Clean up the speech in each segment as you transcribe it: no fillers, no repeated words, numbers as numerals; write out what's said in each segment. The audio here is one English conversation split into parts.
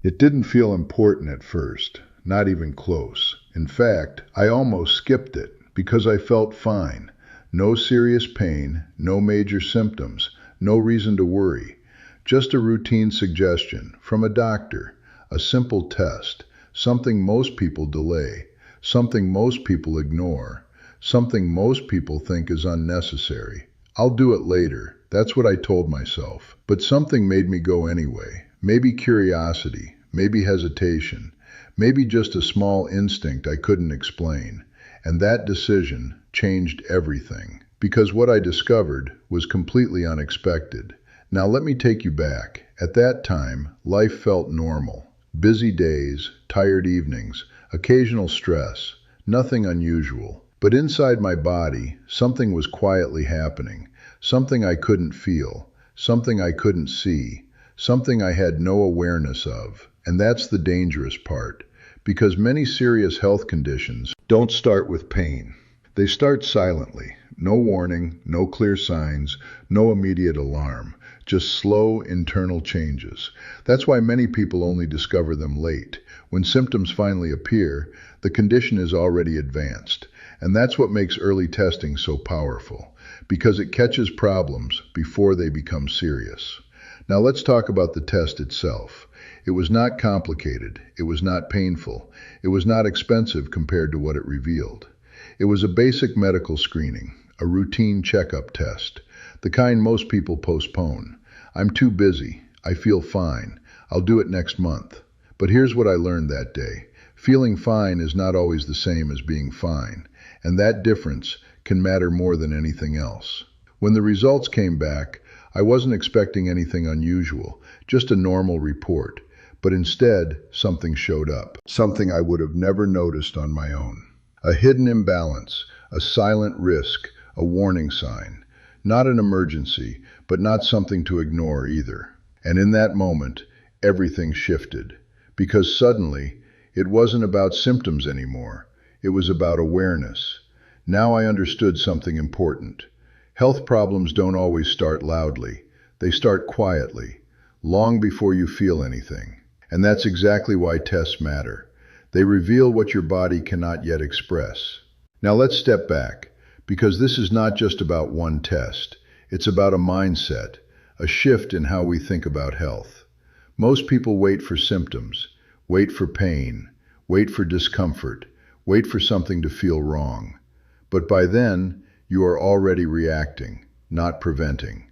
It didn't feel important at first, not even close. In fact, I almost skipped it because I felt fine. No serious pain, no major symptoms, no reason to worry. Just a routine suggestion from a doctor, a simple test, something most people delay, something most people ignore, something most people think is unnecessary. I'll do it later. That's what I told myself. But something made me go anyway. Maybe curiosity, maybe hesitation, maybe just a small instinct I couldn't explain. And that decision changed everything. Because what I discovered was completely unexpected. Now let me take you back. At that time, life felt normal. Busy days, tired evenings, occasional stress, nothing unusual. But inside my body, something was quietly happening, something I couldn't feel, something I couldn't see, something I had no awareness of. And that's the dangerous part, because many serious health conditions don't start with pain. They start silently, no warning, no clear signs, no immediate alarm, just slow internal changes. That's why many people only discover them late. When symptoms finally appear, the condition is already advanced. And that's what makes early testing so powerful, because it catches problems before they become serious. Now let's talk about the test itself. It was not complicated, it was not painful, it was not expensive compared to what it revealed. It was a basic medical screening, a routine checkup test, the kind most people postpone. I'm too busy, I feel fine, I'll do it next month. But here's what I learned that day. Feeling fine is not always the same as being fine. And that difference can matter more than anything else. When the results came back, I wasn't expecting anything unusual, just a normal report. But instead, something showed up. Something I would have never noticed on my own. A hidden imbalance, a silent risk, a warning sign. Not an emergency, but not something to ignore either. And in that moment, everything shifted. Because suddenly, it wasn't about symptoms anymore. It was about awareness. Now I understood something important. Health problems don't always start loudly. They start quietly, long before you feel anything. And that's exactly why tests matter. They reveal what your body cannot yet express. Now let's step back, because this is not just about one test. It's about a mindset, a shift in how we think about health. Most people wait for symptoms, wait for pain, wait for discomfort, wait for something to feel wrong. But by then, you are already reacting, not preventing.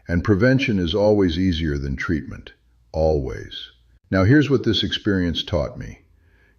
And prevention is always easier than treatment. Always. Now here's what this experience taught me.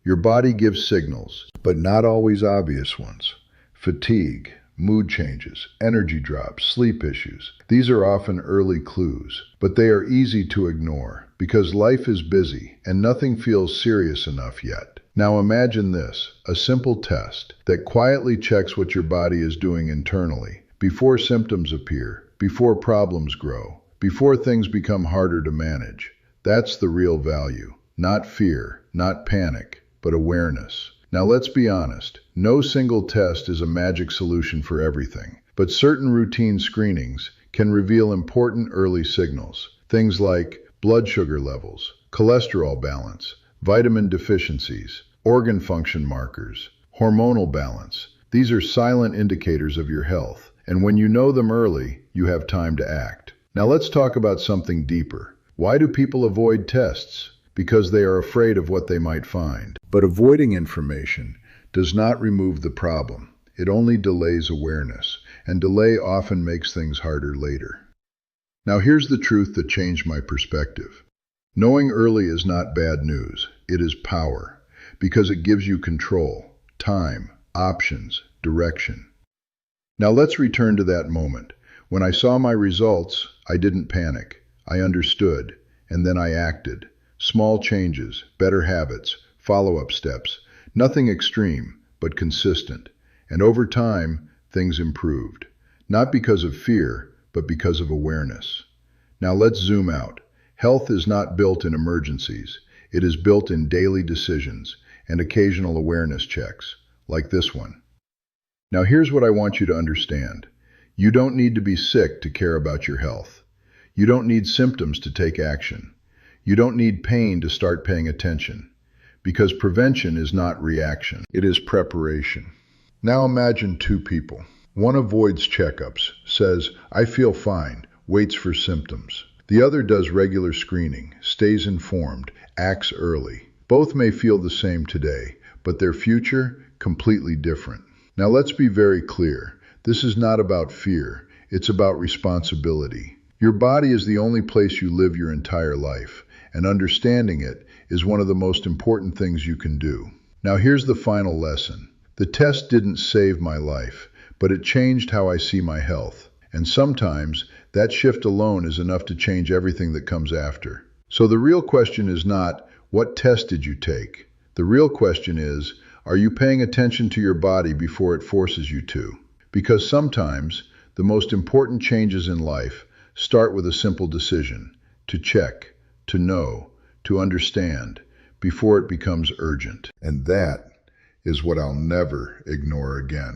Your body gives signals, but not always obvious ones. Fatigue, mood changes, energy drops, sleep issues. These are often early clues, but they are easy to ignore because life is busy and nothing feels serious enough yet. Now imagine this, a simple test that quietly checks what your body is doing internally, before symptoms appear, before problems grow, before things become harder to manage. That's the real value. Not fear, not panic, but awareness. Now let's be honest, no single test is a magic solution for everything, but certain routine screenings can reveal important early signals. Things like blood sugar levels, cholesterol balance, vitamin deficiencies, organ function markers, hormonal balance. These are silent indicators of your health, and when you know them early, you have time to act. Now let's talk about something deeper. Why do people avoid tests? Because they are afraid of what they might find. But avoiding information does not remove the problem. It only delays awareness, and delay often makes things harder later. Now here's the truth that changed my perspective. Knowing early is not bad news. It is power, because it gives you control, time, options, direction. Now let's return to that moment. When I saw my results, I didn't panic. I understood, and then I acted. Small changes, better habits, follow-up steps. Nothing extreme, but consistent. And over time, things improved. Not because of fear, but because of awareness. Now let's zoom out. Health is not built in emergencies. It is built in daily decisions and occasional awareness checks, like this one. Now here's what I want you to understand. You don't need to be sick to care about your health. You don't need symptoms to take action. You don't need pain to start paying attention, because prevention is not reaction, it is preparation. Now imagine two people. One avoids checkups, says, "I feel fine," waits for symptoms. The other does regular screening, stays informed, acts early. Both may feel the same today, but their future, completely different. Now let's be very clear. This is not about fear. It's about responsibility. Your body is the only place you live your entire life, and understanding it is one of the most important things you can do. Now here's the final lesson. The test didn't save my life, but it changed how I see my health. And sometimes that shift alone is enough to change everything that comes after. So the real question is not, what test did you take? The real question is, are you paying attention to your body before it forces you to? Because sometimes the most important changes in life start with a simple decision, to check, to know, to understand, before it becomes urgent. And that is what I'll never ignore again.